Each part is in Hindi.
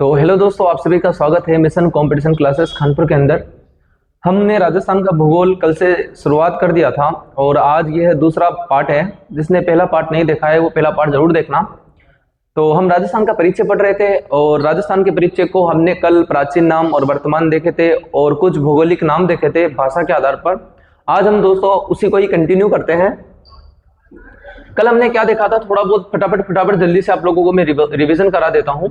तो हेलो दोस्तों, आप सभी का स्वागत है मिशन कंपटीशन क्लासेस कानपुर के अंदर। हमने राजस्थान का भूगोल कल से शुरुआत कर दिया था और आज यह दूसरा पार्ट है। जिसने पहला पार्ट नहीं देखा है वो पहला पार्ट जरूर देखना। तो हम राजस्थान का परिचय पढ़ रहे थे और राजस्थान के परिचय को हमने कल प्राचीन नाम और वर्तमान देखे थे और कुछ भौगोलिक नाम देखे थे भाषा के आधार पर। आज हम दोस्तों उसी को ही कंटिन्यू करते हैं। कल हमने क्या देखा था, थोड़ा बहुत फटाफट जल्दी से आप लोगों को मैं रिवीजन करा देता हूं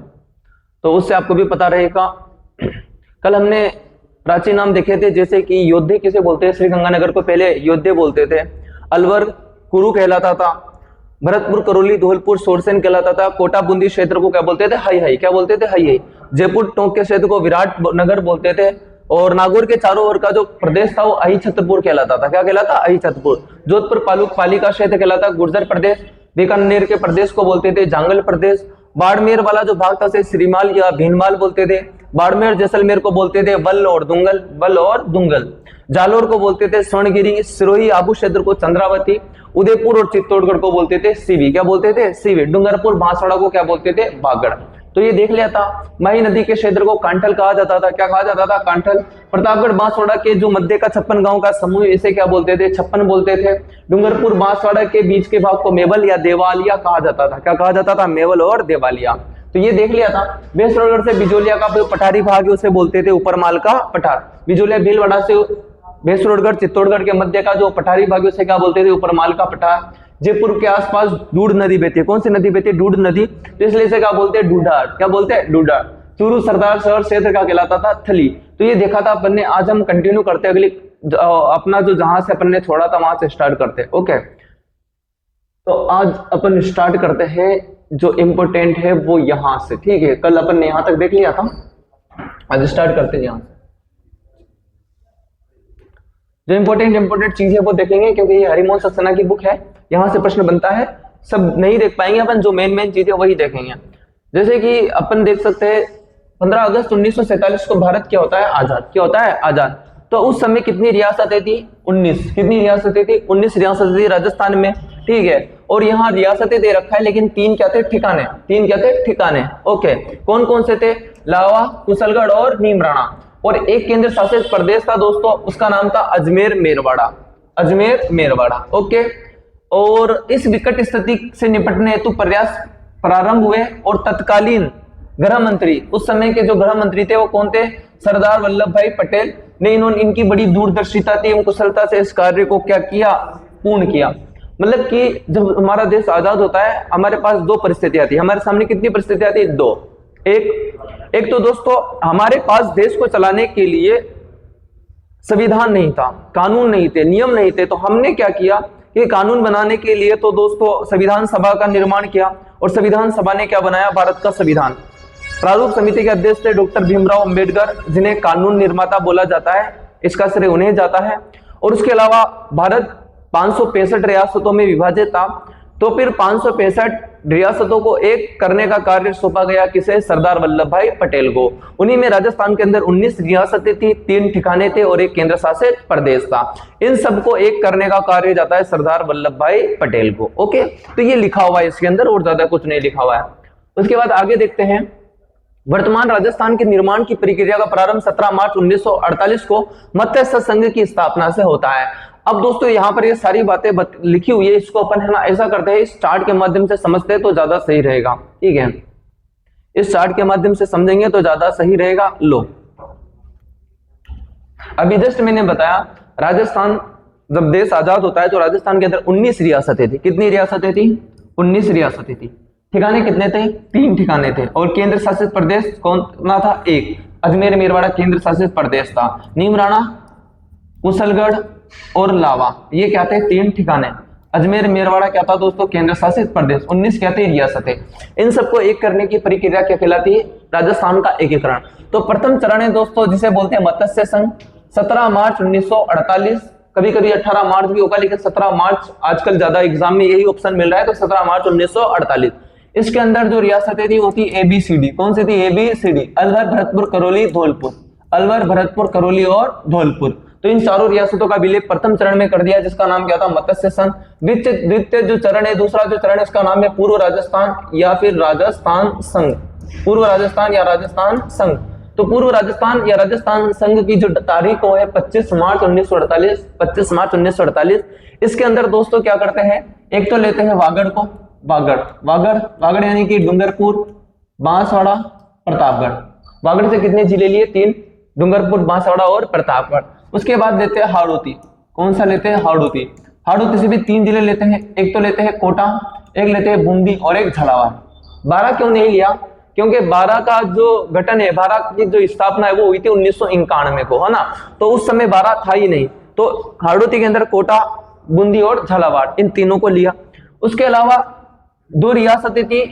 तो उससे आपको भी पता रहेगा। कल हमने प्राचीन नाम देखे थे, जैसे कि योद्धे किसे बोलते हैं। श्रीगंगानगर को पहले योद्धे बोलते थे। अलवर कुरु कहलाता था। भरतपुर करौली धौलपुर सोरसेन कहलाता था। कोटा बूंदी क्षेत्र को क्या बोलते थे, हाई क्या बोलते थे, हाई। जयपुर टोंक के क्षेत्र को विराट नगर बोलते थे और नागौर के चारों ओर का जो प्रदेश था वो अहि छत्रपुर कहलाता था। क्या कहलाता, अहि छत्रपुर। जोधपुर पालिका क्षेत्र कहलाता गुर्जर प्रदेश। बीकानेर के प्रदेश को बोलते थे जांगल प्रदेश। बाड़मेर वाला जो भाग था उसे श्रीमाल या भीनमाल बोलते थे। बाड़मेर जैसलमेर को बोलते थे वल और दुंगल। जालोर को बोलते थे स्वर्णगिरी। सिरोही आबू क्षेत्र को चंद्रावती। उदयपुर और चित्तौड़गढ़ को बोलते थे सीवी। क्या बोलते थे, सीवी। डूंगरपुर बांसवाड़ा को क्या बोलते थे, बागड़। तो ये देख लिया था। मही नदी के क्षेत्र को कांठल कहा जाता था। क्या कहा जाता था, कांठल। प्रतापगढ़ बांसवाड़ा के जो मध्य का 56 गांव का समूह, इसे क्या बोलते थे, 56 बोलते थे। डूंगरपुर बांसवाड़ा के बीच के भाग को मेवल या देवालिया कहा जाता था। क्या कहा जाता था, मेवल और देवालिया। तो ये देख लिया था। बेसरोगढ़ से बिजोलिया का जो पठारी भाग है उसे बोलते थे ऊपरमाल का पठार। बिजोलिया भीलवाड़ा से बेसरोगढ़ चित्तौड़गढ़ के मध्य का जो पठारी भाग है उसे क्या बोलते थे, ऊपरमाल का पठार। जयपुर के आसपास डूड नदी बहती है। कौन सी नदी बहती है, डूड नदी। तो इसलिए इसे क्या बोलते हैं, डूडार। क्या बोलते हैं, डूडार। चूरू सरदार शहर क्षेत्र का कहलाता था थली। तो ये देखा था अपन ने। आज हम कंटिन्यू करते हैं अगली अपना जो जहां से अपन ने छोड़ा था वहां से स्टार्ट करते हैं। ओके, तो आज अपन स्टार्ट करते हैं। जो इंपोर्टेंट है वो यहां से, ठीक है। कल अपन ने यहां तक देख लिया था, आज स्टार्ट करते हैं यहां से। जो इंपोर्टेंट चीज है वो देखेंगे क्योंकि ये हरिमोहन सक्सेना की बुक है। यहां से प्रश्न बनता है। सब नहीं देख पाएंगे अपन, जो मेन चीजें वही देखेंगे। जैसे कि अपन देख सकते हैं 15 अगस्त 1947 को भारत क्या होता है, आजाद। क्या होता है, आजाद। तो उस समय कितनी रियासतें थी, 19। कितनी रियासतें थी, 19 रियासतें थी राजस्थान में, ठीक है। और यहाँ रियासतें दे रखा है लेकिन 3 क्या थे, ठिकाने। 3 क्या थे, ठिकाने। ओके, कौन कौन से थे, लावा, कुशलगढ़ और नीमराणा। और एक केंद्र शासित प्रदेश था दोस्तों, उसका नाम था अजमेर मेरवाड़ा। अजमेर मेरवाड़ा, ओके। और इस विकट स्थिति से निपटने हेतु प्रयास प्रारंभ हुए और तत्कालीन गृह मंत्री, उस समय के जो गृह मंत्री थे वो कौन थे, सरदार वल्लभ भाई पटेल ने। इनकी बड़ी दूरदर्शिता थी, एवं कुशलता से इस कार्य को क्या किया, पूर्ण किया। मतलब कि जब हमारा देश आजाद होता है हमारे पास 2 परिस्थितियां थी। हमारे सामने कितनी परिस्थितियां थी, 2। एक तो दोस्तों हमारे पास देश को चलाने के लिए संविधान नहीं था, कानून नहीं थे, नियम नहीं थे। तो हमने क्या किया कि कानून बनाने के लिए तो दोस्तों संविधान सभा का निर्माण किया और संविधान सभा ने क्या बनाया, भारत का संविधान। प्रारूप समिति के अध्यक्ष थे डॉक्टर भीमराव अंबेडकर, जिन्हें कानून निर्माता बोला जाता है। इसका श्रेय उन्हें जाता है। और उसके अलावा भारत 565 रियासतों में विभाजित था। तो फिर 565 रियासतों को एक करने का कार्य सौंपा गया किसे, सरदार वल्लभ भाई पटेल को। उन्हीं में राजस्थान के अंदर 19 रियासतें थी, 3 ठिकाने थे और एक केंद्र शासित प्रदेश था। इन सबको एक करने का कार्य जाता है सरदार वल्लभ भाई पटेल को। ओके, तो ये लिखा हुआ है इसके अंदर और ज्यादा कुछ नहीं लिखा हुआ है। उसके बाद आगे देखते हैं। वर्तमान राजस्थान के निर्माण की प्रक्रिया का प्रारंभ 17 मार्च 1948 को मत्स्य संघ की स्थापना से होता है। अब दोस्तों यहाँ पर ये सारी बातें लिखी हुई है, इसको अपन है ना ऐसा करते हैं, इस चार्ट के माध्यम से समझते हैं तो ज्यादा सही रहेगा, ठीक है। इस चार्ट के माध्यम से समझेंगे तो ज्यादा सही रहेगा। लो, अभी जस्ट मैंने बताया राजस्थान जब देश आजाद होता है तो राजस्थान के अंदर 19 रियासतें थी। कितनी रियासतें थी, 19 रियासतें थी। ठिकाने कितने थे, 3 ठिकाने थे। और केंद्र शासित प्रदेश कौन ना था, 1। अजमेर मेरवाड़ा केंद्र शासित प्रदेश था। नीमराणा, कुशलगढ़ और लावा, ये क्या थे, 3 ठिकाने। अजमेर मेरवाड़ा क्या था दोस्तों, केंद्र शासित प्रदेश। 19 क्या थे, रियासतें। इन सबको एक करने की प्रक्रिया क्या कहलाती है, राजस्थान का एकीकरण। तो प्रथम चरण है दोस्तों जिसे बोलते हैं मत्स्य संघ। 17 मार्च 1948, कभी कभी 18 मार्च भी होगा लेकिन 17 मार्च आजकल ज्यादा एग्जाम में यही ऑप्शन मिल रहा है। तो 17 मार्च 1948 इसके अंदर जो रियासतें थी वो थी ABCD। कौन सी थी, ABCD। अलवर, भरतपुर, करौली, धौलपुर। अलवर, भरतपुर, करौली और धौलपुर। तो इन चारों रियासतों का विलय प्रथम चरण में कर दिया जिसका नाम क्या था, मत्स्य संघ। द्वितीय जो चरण है, दूसरा जो चरण है उसका नाम है पूर्व राजस्थान या फिर राजस्थान संघ। पूर्व राजस्थान या राजस्थान संघ। तो पूर्व राजस्थान या राजस्थान संघ की जो तारीख है 25 मार्च 1948, 25 मार्च 1948। इसके अंदर दोस्तों क्या करते हैं, एक तो लेते हैं वागड़ को, वागड़ यानी कि डूंगरपुर, बांसवाड़ा, प्रतापगढ़। वागड़ से कितने जिले लिए, 3, डूंगरपुर, बांसवाड़ा और प्रतापगढ़। उसके बाद लेते हैं हाड़ौती। कौन सा लेते हैं, हाड़ौती। हाड़ौती से भी 3 जिले लेते हैं, एक तो लेते हैं कोटा, एक लेते हैं बूंदी और एक झालावाड़। 12 क्यों नहीं लिया, क्योंकि 12 का जो गठन है, 12 की जो स्थापना है वो हुई थी 1991 को, है ना। तो उस समय 12 था ही नहीं। तो हाड़ौती के अंदर कोटा, बूंदी और झालावाड़, इन तीनों को लिया। उसके अलावा 2 रियासतें थी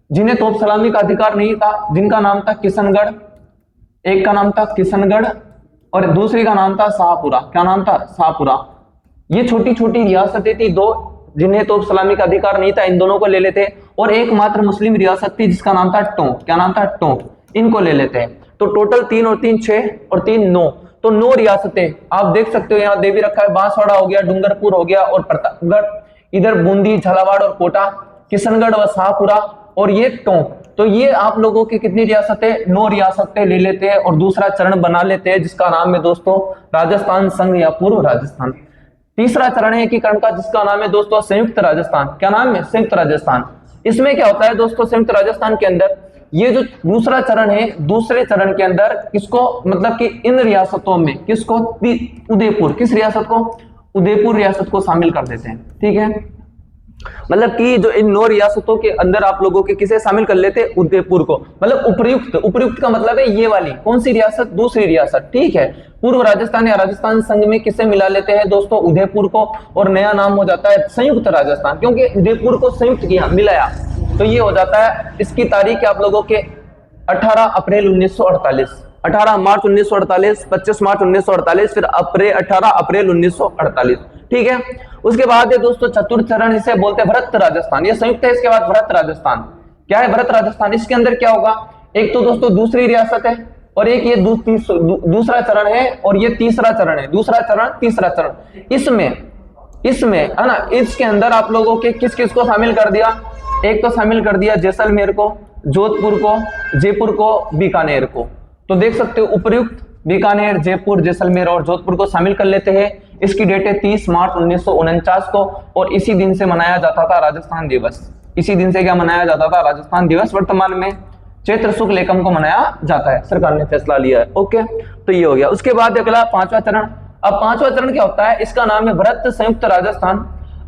जिन्हें तोप सलामी का अधिकार नहीं था, जिनका नाम था किशनगढ़। एक का नाम था किशनगढ़ और दूसरी का नाम था शाहपुरा। क्या नाम था, शाहपुरा। ये छोटी छोटी रियासतें थी 2 जिन्हें तोप सलामी का अधिकार नहीं था, इन दोनों को ले लेते। और एकमात्र मुस्लिम रियासत थी जिसका नाम था टोंक। क्या नाम था, टोंक। इनको ले लेते हैं। तो टोटल 3 और 3 6 और 3 9, तो 9 रियासतें आप देख सकते हो, यहाँ दे भी रखा है। बांसवाड़ा हो गया, डूंगरपुर हो गया और प्रतापगढ़, इधर बूंदी, झालावाड़ और कोटा, किशनगढ़ व शाहपुरा और ये टोंक। तो ये आप लोगों की कितनी रियासतें, 9 रियासतें ले लेते हैं और दूसरा चरण बना लेते हैं जिसका नाम है दोस्तों राजस्थान संघ या पूर्व राजस्थान। तीसरा चरण है एकीकरण का जिसका नाम है दोस्तों संयुक्त राजस्थान। क्या नाम है, संयुक्त राजस्थान। इसमें क्या होता है दोस्तों, संयुक्त राजस्थान के अंदर ये जो दूसरा चरण है, दूसरे चरण के अंदर किसको, मतलब कि इन रियासतों में किसको, उदयपुर, किस रियासत को, उदयपुर रियासत को शामिल कर देते हैं। ठीक है, मतलब कि जो इन 9 रियासतों के अंदर आप लोगों के किसे शामिल कर लेते, उदयपुर को। मतलब उपर्युक्त, उपर्युक्त का मतलब है ये वाली कौन सी रियासत, दूसरी रियासत। ठीक है, पूर्व राजस्थान या राजस्थान संघ में किसे मिला लेते हैं दोस्तों, उदयपुर को, और नया नाम हो जाता है संयुक्त राजस्थान, क्योंकि उदयपुर को संयुक्त किया, मिलाया, तो ये हो जाता है। इसकी तारीख आप लोगों के 18 अप्रैल 1948, 18 मार्च 1948, 25 मार्च 1948, फिर 18 अप्रैल 1948। ठीक है, उसके बाद है दोस्तों चतुर्थ चरण, इसे बोलते हैं भरत राजस्थान। ये संयुक्त है, इसके बाद भरत राजस्थान। क्या है भरत राजस्थान, इसके अंदर क्या होगा, एक तो दोस्तों दूसरी रियासत है और एक ये दूसरा चरण है और ये तीसरा चरण है, दूसरा चरण, तीसरा चरण। इसमें है ना, इसके अंदर आप लोगों के किस किस को शामिल कर दिया, एक तो शामिल कर दिया जैसलमेर को, जोधपुर को, जयपुर को, बीकानेर को। तो देख सकते हो उपर्युक्त बीकानेर, जयपुर, जैसलमेर और जोधपुर को शामिल कर लेते हैं। इसकी डेट है 30 मार्च 1949 को और इसी दिन से मनाया जाता था राजस्थान दिवस। इसी दिन से क्या मनाया जाता था, राजस्थान दिवस। वर्तमान में चैत्र शुक्ल एकम को मनाया जाता है, सरकार ने फैसला लिया है। ओके, तो ये हो गया। उसके बाद अगला 5वां चरण। अब 5वां चरण क्या होता है, इसका नाम है भरत संयुक्त राजस्थान।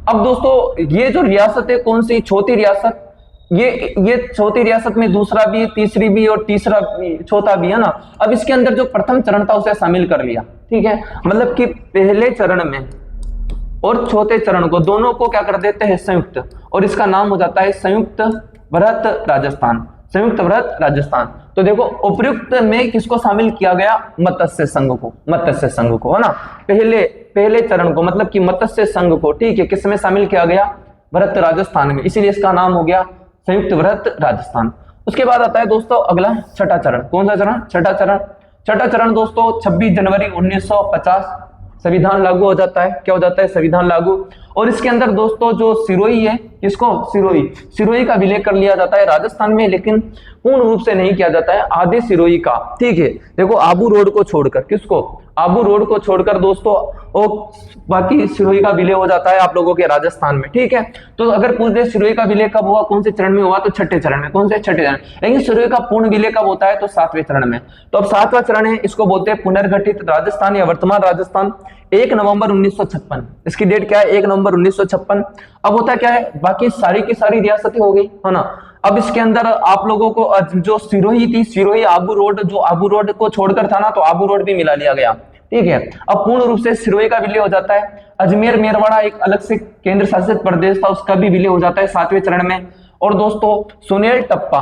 अब दोस्तों ये जो रियासत है, कौन सी, चौथी रियासत, ये चौथी रियासत में दूसरा भी, तीसरी भी और तीसरा भी, चौथा भी, है ना। अब इसके अंदर जो प्रथम चरण था उसे शामिल कर लिया। ठीक है, मतलब कि पहले चरण में और चौथे चरण को दोनों को क्या कर देते हैं, संयुक्त, और इसका नाम हो जाता है संयुक्त भरत राजस्थान, संयुक्त भरत राजस्थान। तो देखो उपर्युक्त में किसको शामिल किया गया, मत्स्य संघ को, मत्स्य संघ को, है ना, पहले चरण को, मतलब कि मत्स्य संघ को। ठीक है, किसमें शामिल किया गया, भरत राजस्थान में, इसीलिए इसका नाम हो गया संयुक्त भरत राजस्थान। उसके बाद आता है दोस्तों अगला छठा चरण। कौन सा चरण, छठा चरण। छठा चरण दोस्तों 26 जनवरी 1950 संविधान लागू हो जाता है। क्या हो जाता है, संविधान लागू। और इसके अंदर दोस्तों जो सिरोही है, किसको, सिरोही का विलय कर लिया जाता है राजस्थान में, लेकिन पूर्ण रूप से नहीं किया जाता है, आधे सिरोही का। ठीक है, देखो आबू रोड को छोड़कर, किसको, आबू रोड को छोड़कर दोस्तों, और बाकी सिरोही का विलय हो जाता है आप लोगों के राजस्थान में। ठीक है, तो अगर पूछ दे सिरोही का विलय कब हुआ, कौन से चरण में हुआ, तो छठे चरण में। कौन से, छठे चरण। लेकिन सिरोही का पूर्ण विलय कब होता है, तो 7वें चरण में। तो अब 7वां चरण है, इसको बोलते हैं पुनर्गठित राजस्थान या वर्तमान राजस्थान। 1 नवंबर 1956, इसकी डेट क्या है, 1 नवंबर 1956। अब होता क्या है, बाकी सारी की सारी रियासतें हो गई, है ना। अब इसके अंदर आप लोगों को जो सिरोही थी, सिरोही आबू रोड, जो आबू रोड को छोड़कर था ना, तो आबू रोड भी मिला लिया गया। ठीक है, अब पूर्ण रूप से सिरोही का विलय हो जाता है। अजमेर मेरवाड़ा एक अलग से केंद्र शासित प्रदेश था, उसका भी विलय हो जाता है 7वें चरण में। और दोस्तों सुनेल टप्पा,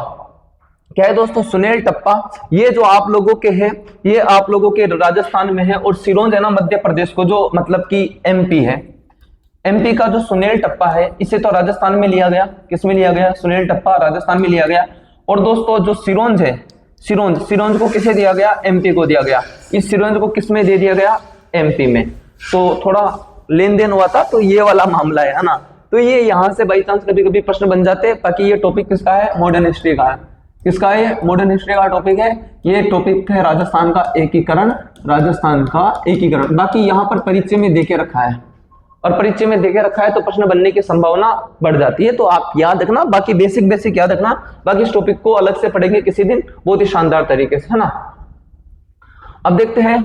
क्या है दोस्तों, सुनेल टप्पा, ये जो आप लोगों के हैं, ये आप लोगों के राजस्थान में है। और सिरोंज है ना मध्य प्रदेश को, जो मतलब कि एमपी है, एमपी का जो सुनेल टप्पा है, इसे तो राजस्थान में लिया गया। किस में लिया गया, सुनेल टप्पा राजस्थान में लिया गया। और दोस्तों जो सिरोंज है, सिरोंज को किसे दिया गया, एमपी को दिया गया। इस सिरोंज को किस में दे दिया गया, एमपी में। तो थोड़ा लेन देन हुआ था, तो ये वाला मामला है ना। तो ये यहाँ से बाई चांस कभी कभी प्रश्न बन जाते हैं। बाकी ये टॉपिक किसका है, मॉडर्न हिस्ट्री का है। किसका है, मॉडर्न हिस्ट्री का टॉपिक है। ये टॉपिक है राजस्थान का एकीकरण, राजस्थान का एकीकरण। बाकी यहाँ पर परिचय में देके रखा है, और परिचय में देके रखा है तो प्रश्न बनने की संभावना बढ़ जाती है। तो आप याद रखना, बाकी बेसिक याद रखना, बाकी इस टॉपिक को अलग से पढ़ेंगे किसी दिन बहुत ही शानदार तरीके से, है ना। अब देखते हैं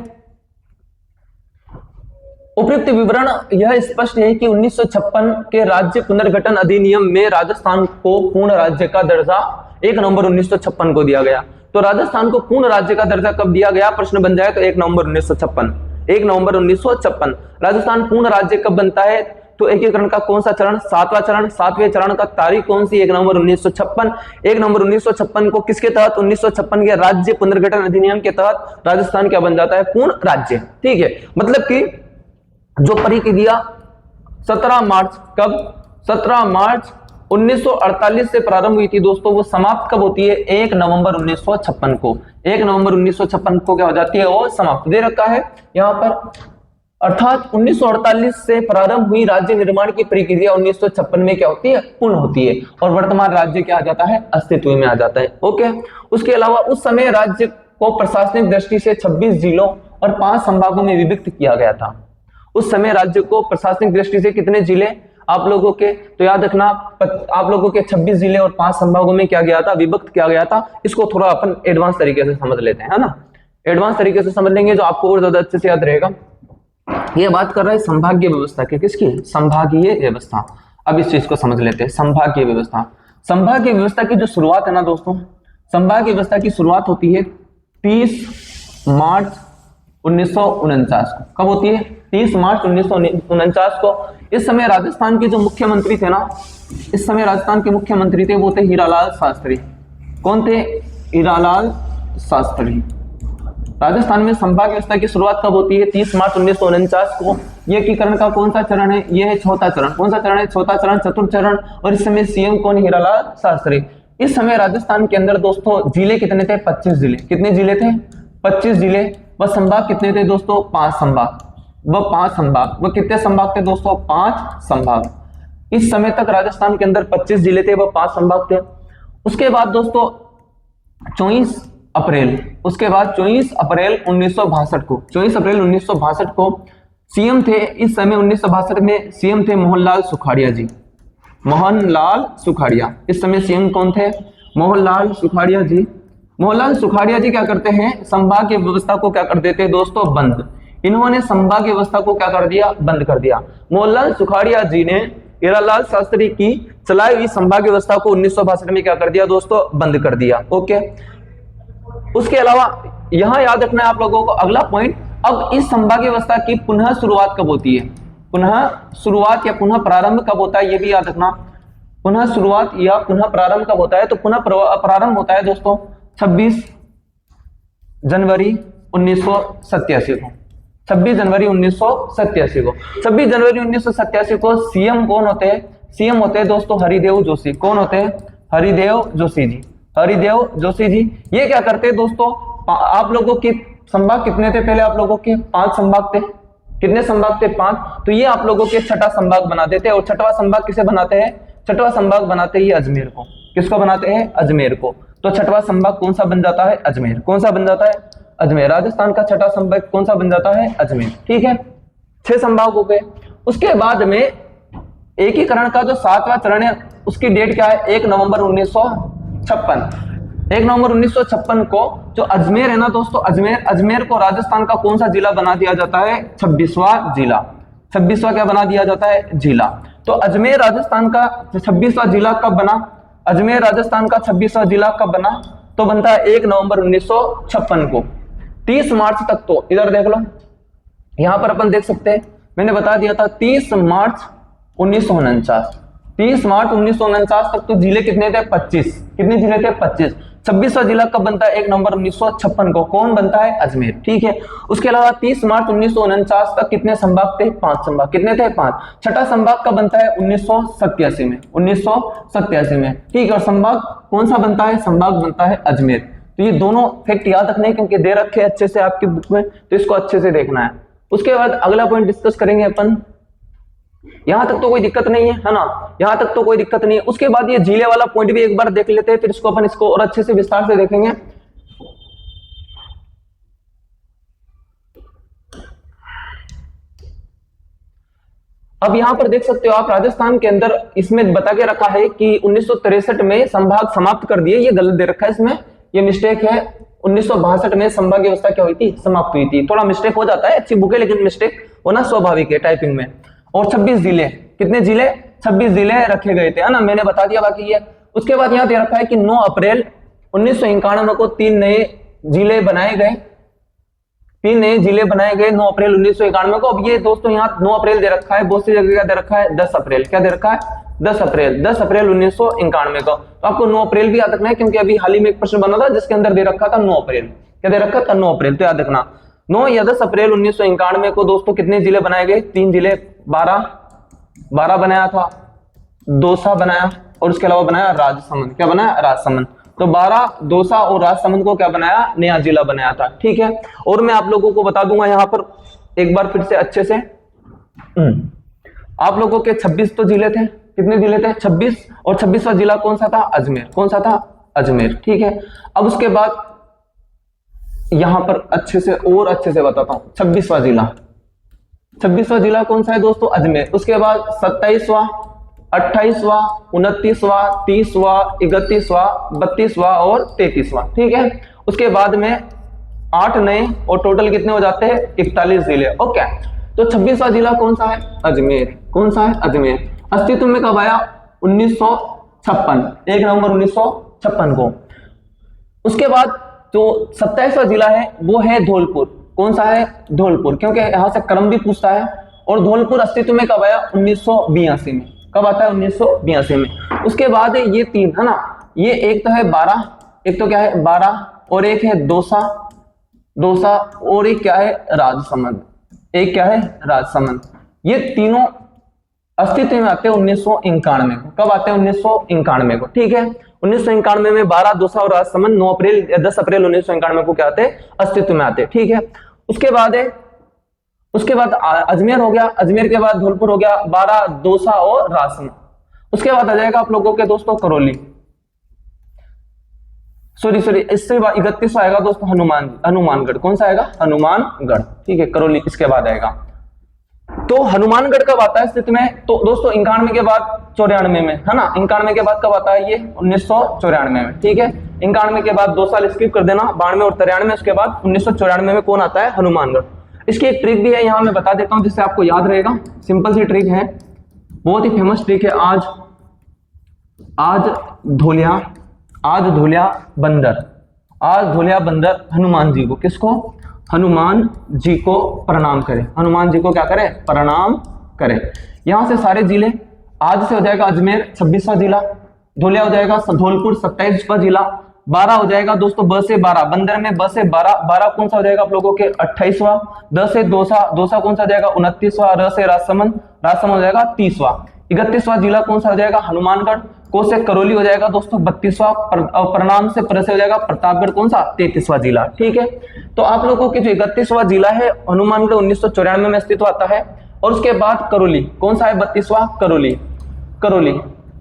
उपयुक्त विवरण। यह स्पष्ट है कि 1956 के राज्य पुनर्गठन अधिनियम में राजस्थान को पूर्ण राज्य का दर्जा 1 नवंबर 1956 को दिया गया। तो राजस्थान को पूर्ण राज्य का दर्जा कब दिया गया, प्रश्न बन जाए तो 1 नवंबर 1956। 1 नवंबर 1956 राजस्थान पूर्ण राज्य कब बनता है, तो एकीकरण का कौन सा चरण, 7वां चरण। 7वें चरण का तारीख कौन सी, 1 नवंबर 1956। 1 नवंबर 1956 को किसके तहत, 1956 के राज्य पुनर्गठन अधिनियम के तहत राजस्थान क्या बन जाता है, पूर्ण राज्य। ठीक है, मतलब कि जो परिक्रिया 17 मार्च कब, 17 मार्च 1948 से प्रारंभ हुई थी दोस्तों, वो समाप्त कब होती है, 1 नवंबर 1956 को। 1 नवंबर 1956 को क्या हो जाती है, वो समाप्त। दे रखा है यहां पर, अर्थात 1948 से प्रारंभ हुई राज्य निर्माण की प्रक्रिया 1956 में क्या होती है, पूर्ण होती है, और वर्तमान राज्य क्या आ जाता है, अस्तित्व में आ जाता है। ओके, उसके अलावा उस समय राज्य को प्रशासनिक दृष्टि से 26 जिलों और 5 संभागों में विभक्त किया गया था। उस समय राज्य को प्रशासनिक दृष्टि से कितने जिले आप लोगों के, तो याद रखना आप लोगों के 26 जिले और 5 संभागों में क्या गया था, विभक्त किया गया था। इसको थोड़ा अपन एडवांस तरीके से समझ लेते हैं, है ना। एडवांस तरीके से समझ लेंगे जो आपको और ज्यादा अच्छे से याद रहेगा। ये बात कर रहा है संभागीय व्यवस्था की, किसकी, संभागीय व्यवस्था। अब इस चीज को समझ लेते हैं, संभागीय व्यवस्था। संभागीय व्यवस्था की जो शुरुआत है ना दोस्तों, संभागीय व्यवस्था की शुरुआत होती है 30 मार्च 1949 को। कब होती है, 30 मार्च 1949 को। इस समय राजस्थान के जो मुख्यमंत्री थे ना, इस समय राजस्थान के मुख्यमंत्री थे वो थे हीरालाल शास्त्री। कौन थे, हीरालाल शास्त्री। राजस्थान में संभाग व्यवस्था की शुरुआत कब होती है, 30 मार्च 1949 को। ये एकीकरण का कौन सा चरण है, ये है चौथा चरण। कौन सा चरण है, चौथा चरण, चतुर्थ चरण। और इस समय सीएम कौन, हीरालाल शास्त्री। इस समय राजस्थान के अंदर दोस्तों जिले कितने थे, 25 जिले। कितने जिले थे, 25 जिले। वह संभाग कितने थे दोस्तों, 5 संभाग। वह 5 संभाग, वह कितने संभाग थे दोस्तों, 5 संभाग। इस समय तक राजस्थान के अंदर 25 जिले थे, वह 5 संभाग थे। उसके बाद दोस्तों 24 अप्रैल, उसके बाद 24 अप्रैल 1962 को, 24 अप्रैल 1962 को सीएम थे, इस समय 1962 में सीएम थे मोहनलाल सुखाड़िया जी। मोहनलाल सुखाड़िया, इस समय सीएम कौन थे, मोहनलाल सुखाड़िया जी। मोहनलाल सुखाड़िया जी क्या करते हैं, संभागीय व्यवस्था को क्या कर देते हैं दोस्तों, बंद। इन्होंने संभागीय व्यवस्था को क्या कर दिया, बंद कर दिया। मोहनलाल सुखाड़िया जी ने हीरालाल शास्त्री की चलाई हुई संभागीय व्यवस्था को 1962 में क्या कर दिया दोस्तों, बंद कर दिया। ओके, उसके अलावा यहां याद रखना है आप लोगों को अगला पॉइंट। अब इस संभागीय व्यवस्था की पुनः शुरुआत कब होती है, पुनः शुरुआत या पुनः प्रारंभ कब होता है, यह भी याद रखना। पुनः शुरुआत या पुनः प्रारंभ कब होता है, तो पुनः प्रारंभ होता है दोस्तों 26 जनवरी 1987 को। 26 जनवरी 1987 को। 26 जनवरी 1987 को सीएम कौन होते हैं, सीएम होते हैं दोस्तों हरिदेव जोशी। कौन होते हैं, हरिदेव जोशी जी। हरिदेव जोशी जी ये क्या करते हैं दोस्तों, आप लोगों के संभाग कितने थे पहले, आप लोगों के 5 संभाग थे। कितने संभाग थे, 5। तो ये आप लोगों के 6ठा संभाग बना देते हैं। और 6वां संभाग किसे बनाते हैं, 6वां संभाग बनाते हैं अजमेर को। किसको बनाते हैं, अजमेर को। तो 6वां संभाग कौन सा बन जाता है, अजमेर। कौन सा बन जाता है, अजमेर। राजस्थान का 6वां संभाग कौन सा बन जाता है, अजमेर। ठीक है, 6 संभाग हो गए। उसके बाद में एकीकरण का जो 7वां चरण है उसकी डेट क्या है, 1 नवंबर 1956। 1 नवंबर 1956 को जो अजमेर है ना दोस्तों, अजमेर को राजस्थान का कौन सा जिला बना दिया जाता है, 26वां जिला। 26वां क्या बना दिया जाता है, जिला। तो अजमेर राजस्थान का 26वां जिला कब बना, अजमेर राजस्थान का 26वां जिला कब बना, तो बनता है 1 नवंबर 1956 को। 30 मार्च तक तो इधर देख लो, यहां पर अपन देख सकते हैं, मैंने बता दिया था 30 मार्च 1949। 30 मार्च 1949 तक तो जिले कितने थे, 25। कितने जिले थे, 25। 26वां जिला कब बनता है, 1 नवंबर 1956 को। कौन बनता है, अजमेर। ठीक है, उसके अलावा 30 मार्च 1949 तक कितने संभाग थे, 5 संभाग। कितने थे, 5। 6ठा संभाग कब बनता है, 1987 में। 1987 में। ठीक है, और संभाग कौन सा बनता है, संभाग बनता है अजमेर। तो ये दोनों फैक्ट याद रखने क्योंकि दे रखे अच्छे से आपकी बुक में, तो इसको अच्छे से देखना है। उसके बाद अगला पॉइंट डिस्कस करेंगे अपन यहां तक तो कोई दिक्कत नहीं है ना, यहां तक तो कोई दिक्कत नहीं है। उसके बाद ये जिले वाला पॉइंट भी एक बार देख लेते हैं, फिर इसको अपन इसको और अच्छे से विस्तार से देखेंगे। अब यहां पर देख सकते हो आप, राजस्थान के अंदर इसमें बता के रखा है कि 1963 में संभाग समाप्त कर दिए, ये गलत दे रखा है इसमें, ये मिस्टेक है। 1962 में संभाग व्यवस्था क्या हुई थी, समाप्त हुई थी। थोड़ा मिस्टेक हो जाता है, अच्छी बुक है लेकिन मिस्टेक होना स्वाभाविक है टाइपिंग में। और 26 जिले, कितने जिले, 26 जिले रखे गए थे, है ना, मैंने बता दिया बाकी ये। उसके बाद यहां दे रखा है कि 9 अप्रैल 1991 को 3 नए जिले बनाए गए, 3 नए जिले बनाए गए 9 अप्रैल 1991 को। अब ये दोस्तों यहाँ 9 अप्रैल दे रखा है, बहुत सी जगह क्या दे रखा है, 10 अप्रैल, क्या दे रखा है, 10 अप्रैल, 10 अप्रैल 1991 को। तो आपको 9 अप्रैल भी याद रखना है, क्योंकि अभी हाल ही में एक प्रश्न बना था जिसके अंदर दे रखा था 9 अप्रैल, क्या दे रखा था, 9 अप्रैल, तो याद रखना 9 या 10 अप्रैल 1991 को दोस्तों कितने जिले बनाए गए, 3 जिले, 12 बनाया था, दौसा बनाया, और उसके अलावा बनाया राजसमंद, क्या बनाया, राजसमंद। तो 12, दौसा और राजसमंद को क्या बनाया, नया जिला बनाया था, ठीक है। और मैं आप लोगों को बता दूंगा यहाँ पर एक बार फिर से अच्छे से, आप लोगों के 26 तो जिले थे, कितने जिले थे, 26, और 26वां जिला कौन सा था, अजमेर, कौन सा था, अजमेर, ठीक है। अब उसके बाद यहां पर अच्छे से और अच्छे से बताता हूं, 26वां जिला, 26वां जिला कौन सा है दोस्तों, अजमेर। उसके बाद 27वां, 28वां, 29वां, 30वां, 31वां, 32वां और 33वां, ठीक है। उसके बाद में 8 नए, और टोटल कितने हो जाते हैं, 41 जिले, ओके। तो 26वां जिला कौन सा है, अजमेर, कौन सा है, अजमेर। अस्तित्व में कब आया, 1956, 1 नवंबर 1956 को। उसके बाद जो 27वां जिला है वो है धौलपुर, कौन सा है, धौलपुर, क्योंकि यहां से क्रम भी पूछता है। और धौलपुर अस्तित्व में कब आया, 1982 में, कब आता है, 1982 में। उसके बाद ये 3 है ना, ये एक तो है 12, एक तो क्या है 12, और एक है दौसा, दौसा, और एक क्या है, राजसमंद, एक क्या है, राजसमंद। ये तीनों अस्तित्व में आते हैं 1991 को, कब आते हैं, 1991 को, ठीक है। 1991 में 12, दौसा और राजसमंद 9 अप्रैल या 10 अप्रैल 1991 को क्या आते हैं, अस्तित्व में आते हैं, ठीक है। उसके बाद अजमेर हो गया, अजमेर के बाद धौलपुर हो गया, 12, दौसा और राजसमंद। उसके बाद आ जाएगा आप लोगों के दोस्तों करौली, सॉरी इससे 31वां आएगा दोस्तों हनुमानगढ़, कौन सा आएगा, हनुमानगढ़, ठीक है, करौली इसके बाद आएगा। तो हनुमानगढ़ कब आता है अस्तित्व में, तो दोस्तों 91 के बाद 94 में, है ना, 91 के बाद कब आता है ये, 1994 में, ठीक है। 91 के बाद 2 साल स्किप कर देना, 92 और 93, उसके बाद 1994 में कौन आता है, हनुमानगढ़। इसकी एक ट्रिक भी है, यहां मैं बता देता हूं जिससे आपको याद रहेगा, सिंपल सी ट्रिक है, बहुत ही फेमस ट्रिक है। आज धुलिया बंदर हनुमान जी को, किसको, हनुमान जी को प्रणाम करें, हनुमान जी को क्या करें, प्रणाम करें। यहां से सारे जिले, आज से हो जाएगा अजमेर 26वां जिला, धुलिया हो जाएगा धौलपुर 27वां जिला, 12 हो जाएगा दोस्तों ब से 12, बंदर में ब से 12 कौन सा हो जाएगा आप लोगों के 28वां, 10 से दौसा कौन सा हो जाएगा 29वां, र से राजसमंद हो जाएगा 30वां, 31वां जिला कौन सा हो जाएगा, हनुमानगढ़, को से करौली हो जाएगा दोस्तों 32वां, प्रणाम से पर से हो जाएगा प्रतापगढ़, कौन सा 33वां जिला, ठीक है। तो आप लोगों के जो 31वां जिला है हनुमानगढ़ 1994 में अस्तित्व आता है। और उसके बाद करौली, कौन सा है 32वां,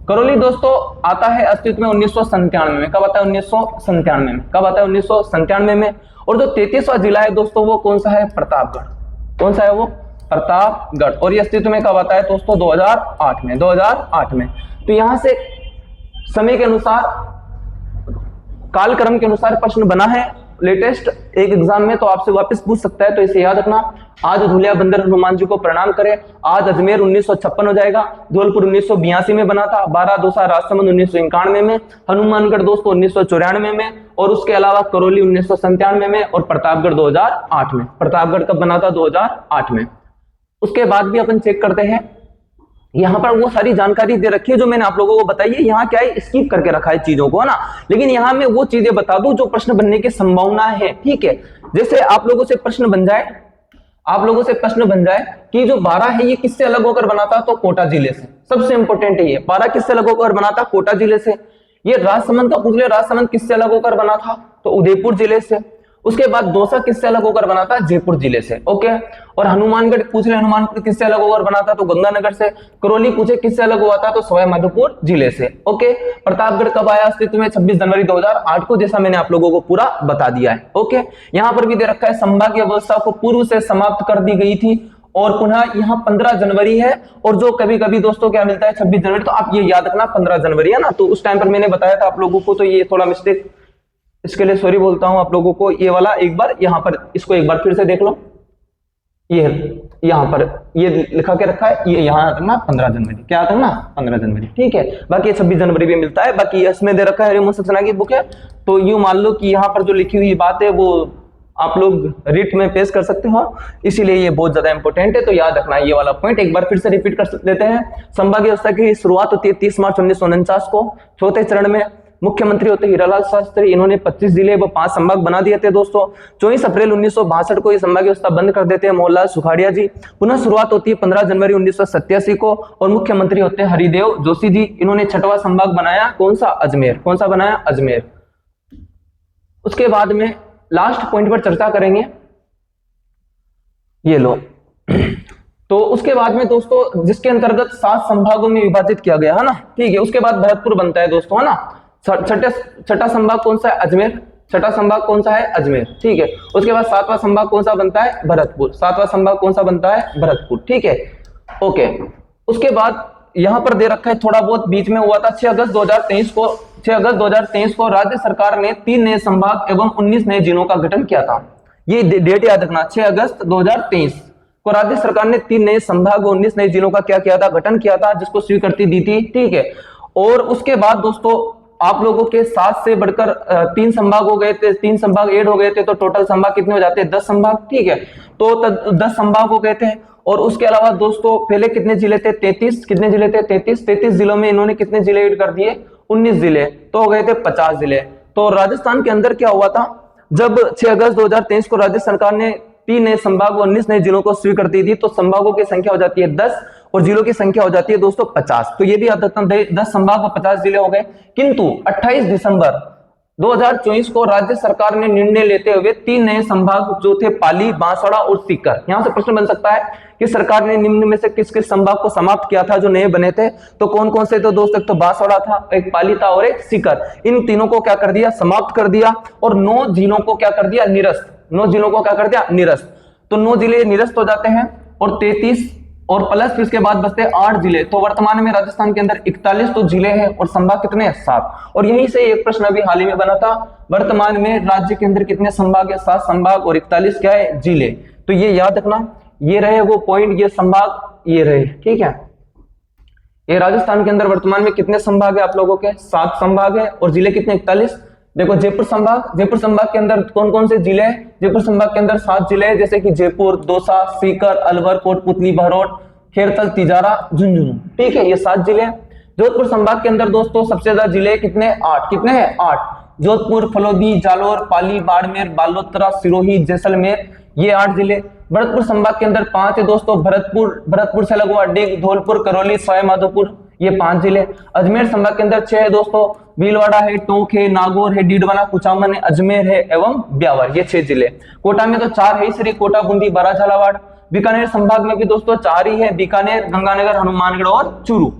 करौली दोस्तों आता है अस्तित्व में 1997 में, कब आता है 1997 में, कब आता है 1997 में। और जो 33वां जिला है दोस्तों वो कौन सा है, प्रतापगढ़, कौन सा है वो, प्रतापगढ़। और ये अस्तित्व में कब आता है दोस्तों, 2008 में। तो यहां से समय के अनुसार, कालक्रम के अनुसार प्रश्न बना है लेटेस्ट एक एग्जाम में, तो आपसे वापस पूछ सकता है, तो इसे याद रखना। आज धुलिया बंदर हनुमान जी को प्रणाम करें, आज अजमेर 1956 हो जाएगा, धौलपुर 1982 में बना था, 12 दौसा राजसमंद 1991 में, हनुमानगढ़ दोस्तों 1994 में, और उसके अलावा करौली 1997 में, और प्रतापगढ़ 2008 में। प्रतापगढ़ कब बना था, 2008 में। उसके बाद भी अपन चेक करते हैं, यहां पर वो सारी जानकारी दे रखी है जो मैंने आप लोगों को बताई है, यहाँ क्या है, स्किप करके रखा है चीजों को, है ना। लेकिन यहाँ मैं वो चीजें बता दूं जो प्रश्न बनने की संभावना है, ठीक है। जैसे आप लोगों से प्रश्न बन जाए कि जो 12 है ये किससे अलग होकर बना था, तो कोटा जिले से, सबसे इंपॉर्टेंट है ये, 12 किससे अलग होकर बना था, कोटा जिले से। ये राजसमंद का पूछ लिया, राजसमंद किससे अलग होकर बना था, तो उदयपुर जिले से। उसके बाद दौसा किससे अलग होकर बना था? जयपुर जिले से। ओके, और हनुमानगढ़ पूछ ले, हनुमानगढ़ किससे अलग होकर बना था? तो गंगानगर से। करौली पूछे किससे अलग हुआ था? तो सवाई माधोपुर जिले से। ओके, प्रतापगढ़ कब आया अस्तित्व में? 26 जनवरी 2008 को, जैसा मैंने आप लोगों को पूरा बता दिया है। ओके, यहां पर भी दे रखा है संभागीय व्यवस्था को पूर्व से समाप्त कर दी गई थी और पुनः यहाँ 15 जनवरी है, और जो कभी कभी दोस्तों क्या मिलता है 26 जनवरी, तो आप ये याद रखना 15 जनवरी है ना। तो उस टाइम पर मैंने बताया था आप लोगों को, तो ये थोड़ा मिस्टेक, इसके लिए सॉरी बोलता हूं आप लोगों को। ये वाला एक बार यहाँ पर इसको एक बार फिर से देख लो, ये यहाँ पर ये लिखा के रखा है, ये यहाँ आता ना 15 जनवरी, क्या आता है ना 15 जनवरी, ठीक है। बाकी 26 जनवरी भी मिलता है, बाकी इसमें दे रखा है रेमो सक्सेना की बुक है। तो यूं मान लो कि यहाँ पर जो लिखी हुई बात है वो आप लोग रीट में पेश कर सकते हो, इसीलिए ये बहुत ज्यादा इंपॉर्टेंट है। तो याद रखना ये वाला पॉइंट, एक बार फिर से रिपीट कर देते हैं। संभागीय व्यवस्था की शुरुआत होती है 30 मार्च 1949 को। चौथे चरण में मुख्यमंत्री होते हीरालाल शास्त्री, इन्होंने 25 जिले व 5 संभाग बना दिए थे दोस्तों। 24 अप्रैल 1962 को ये संभागीय व्यवस्था बंद कर देते हैं मोहनलाल सुखाड़िया जी। पुनः शुरुआत होती है 15 जनवरी 1987 को, और मुख्यमंत्री होते हैं हरिदेव जोशी जी। इन्होंने 6वां संभाग बनाया, कौन सा? अजमेर। कौन सा बनाया? अजमेर। उसके बाद में लास्ट पॉइंट पर चर्चा करेंगे, ये लो। तो उसके बाद में दोस्तों जिसके अंतर्गत 7 संभागों में विभाजित किया गया है ना, ठीक है। उसके बाद भरतपुर बनता है दोस्तों, है ना। छठा संभाग कौन सा है? अजमेर। छठा संभाग कौन सा है? अजमेर, ठीक है। उसके बाद 7वां संभाग कौन सा बनता है? भरतपुर। 7वां संभाग कौन सा बनता है? भरतपुर, ठीक है। ओके, उसके बाद यहां पर दे रखा है थोड़ा बहुत बीच में हुआ था 6 अगस्त 2023 को राज्य सरकार ने 3 नए संभाग एवं 19 नए जिलों का गठन किया था। ये डेट याद रखना, 6 अगस्त 2023 को राज्य सरकार ने 3 नए संभाग और 19 नए जिलों का क्या किया था? गठन किया था, जिसको स्वीकृति दी थी, ठीक है। और उसके बाद दोस्तों आप लोगों के 7 से बढ़कर 3 संभाग हो गए थे, 3 संभाग ऐड हो गए थे, तो टोटल संभाग कितने हो जाते हैं? 10 संभाग, ठीक है। तो 10 संभाग हो गए थे। और उसके अलावा दोस्तों पहले कितने जिले थे? 33। कितने जिले थे? 33 जिलों में इन्होंने कितने जिले ऐड कर दिए? 19 जिले, तो हो गए थे 50 जिले। तो राजस्थान के अंदर क्या हुआ था, जब 6 अगस्त 2023 को राज्य सरकार ने 3 नए संभाग और 19 नए जिलों को स्वीकृति दी, तो संभागों की संख्या हो जाती है 10 और जिलों की संख्या हो जाती है दोस्तों 50। तो ये भी याद रखना, 10 संभाग और 50 जिले हो गए। किंतु 28 दिसंबर 2024 को राज्य सरकार ने निर्णय लेते हुए 3 नए संभाग जो थे पाली, बांसवाड़ा और सीकर। यहां से प्रश्न बन सकता है कि सरकार ने निम्न में से किस किस संभाग को समाप्त किया था जो नए बने थे? तो कौन कौन से? तो दोस्तों एक तो बांसवाड़ा था, एक पाली था और एक सीकर। इन तीनों को क्या कर दिया? समाप्त कर दिया। और 9 जिलों को क्या कर दिया? निरस्त। 9 जिलों को क्या कर दिया? निरस्त। तो 9 जिले निरस्त हो जाते हैं, और 33 और प्लस फिर इसके बाद बचते 8 जिले। तो वर्तमान में राजस्थान के अंदर 41 तो जिले हैं और संभाग कितने हैं? 7। और यहीं से एक प्रश्न अभी हाल ही में बना था, वर्तमान में राज्य के अंदर कितने संभाग है? 7 संभाग और 41 क्या है? जिले। तो ये याद रखना, ये रहे वो पॉइंट, ये संभाग ये रहे, ठीक है। ये राजस्थान के अंदर वर्तमान में कितने संभाग है आप लोगों के? 7 संभाग है, और जिले कितने? 41। देखो जयपुर संभाग के अंदर कौन कौन से जिले हैं? जयपुर संभाग के अंदर 7 जिले हैं, जैसे कि जयपुर, दौसा, सीकर, अलवर, कोटपुतली, बहरोड, खेरथल, तिजारा, झुंझुनू, ठीक है। ये 7 जिले हैं। जोधपुर संभाग के अंदर दोस्तों सबसे ज्यादा जिले कितने? 8। कितने हैं? 8। जोधपुर, फलोदी, जालोर, पाली, बाड़मेर, बालोतरा, सिरोही, जैसलमेर, ये 8 जिले। भरतपुर संभाग के अंदर 5 है दोस्तों, भरतपुर से लगा हुआ डिग, धौलपुर, करौली, सवाई माधोपुर, ये 5 जिले। अजमेर संभाग के अंदर 6 है दोस्तों, भीलवाड़ा है, टोंक है, नागौर है, डीडवाना, कुचामन है, अजमेर है एवं ब्यावर, ये 6 जिले। कोटा में तो 4 है, श्री कोटा, बूंदी, बारा, झालावाड़। बीकानेर संभाग में भी दोस्तों 4 ही है, बीकानेर, गंगानगर, हनुमानगढ़ और चूरू।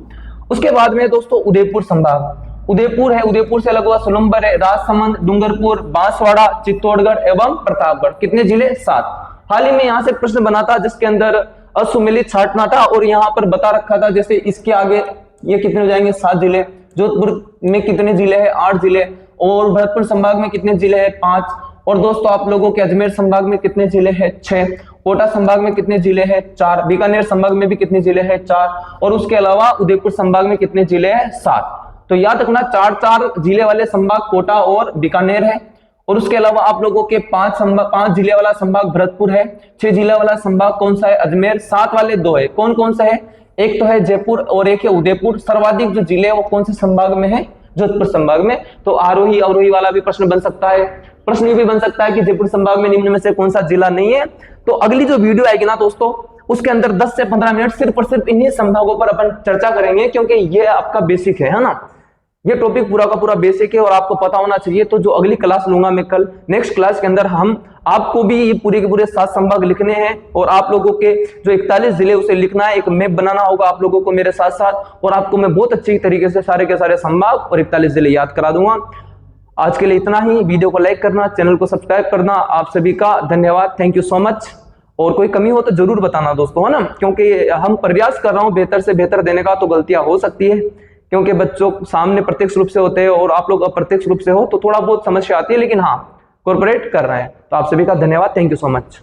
उसके बाद में दोस्तों उदयपुर संभाग, उदयपुर है, उदयपुर से लगा हुआ सोलंबर है, राजसमंद, डूंगरपुर, बांसवाड़ा, चित्तौड़गढ़ एवं प्रतापगढ़, कितने जिले? 7। हाल ही में यहाँ से प्रश्न बना था जिसके अंदर असुमेलित छांटना था, और यहाँ पर बता रखा था जैसे इसके आगे ये कितने हो जाएंगे? 7 जिले। जोधपुर में कितने जिले हैं? 8 जिले। और भरतपुर संभाग में कितने जिले हैं? 5। और दोस्तों आप लोगों के अजमेर संभाग में कितने जिले हैं? 6। कोटा संभाग में कितने जिले हैं? 4। बीकानेर संभाग में भी कितने जिले हैं? 4। और उसके अलावा उदयपुर संभाग में कितने जिले हैं? 7। तो याद रखना 4 जिले वाले संभाग कोटा और बीकानेर है, और उसके अलावा आप लोगों के 5 जिले वाला संभाग भरतपुर है, 6 जिले वाला संभाग कौन सा है? अजमेर, 7 वाले 2 है। कौन कौन सा है? एक तो है जयपुर और एक है उदयपुर। सर्वाधिक जो जिले वो कौन से संभाग में है? जोधपुर संभाग में। तो आरोही अवरोही वाला भी प्रश्न बन सकता है। प्रश्न ये भी बन सकता है कि जयपुर संभाग में निम्न में से कौन सा जिला नहीं है। तो अगली जो वीडियो आएगी ना दोस्तों, उसके अंदर 10 से 15 मिनट सिर्फ और सिर्फ इन्हीं संभागों पर अपन चर्चा करेंगे, क्योंकि ये आपका बेसिक है ना। ये टॉपिक पूरा का पूरा बेसिक है और आपको पता होना चाहिए। तो जो अगली क्लास लूंगा मैं कल, नेक्स्ट क्लास के अंदर हम आपको भी ये पूरे के पूरे 7 संभाग लिखने हैं और आप लोगों के जो 41 जिले उसे लिखना है, एक मैप बनाना होगा आप लोगों को मेरे साथ साथ, और आपको मैं बहुत अच्छी तरीके से सारे के सारे संभाग और 41 जिले याद करा दूंगा। आज के लिए इतना ही। वीडियो को लाइक करना, चैनल को सब्सक्राइब करना। आप सभी का धन्यवाद, थैंक यू सो मच। और कोई कमी हो तो जरूर बताना दोस्तों, है ना, क्योंकि हम प्रयास कर रहा हूं बेहतर से बेहतर देने का, तो गलतियां हो सकती है क्योंकि बच्चों सामने प्रत्यक्ष रूप से होते हैं और आप लोग अप्रत्यक्ष रूप से हो, तो थोड़ा बहुत समस्या आती है, लेकिन हाँ, कॉर्पोरेट कर रहे हैं। तो आप सभी का धन्यवाद, थैंक यू सो मच।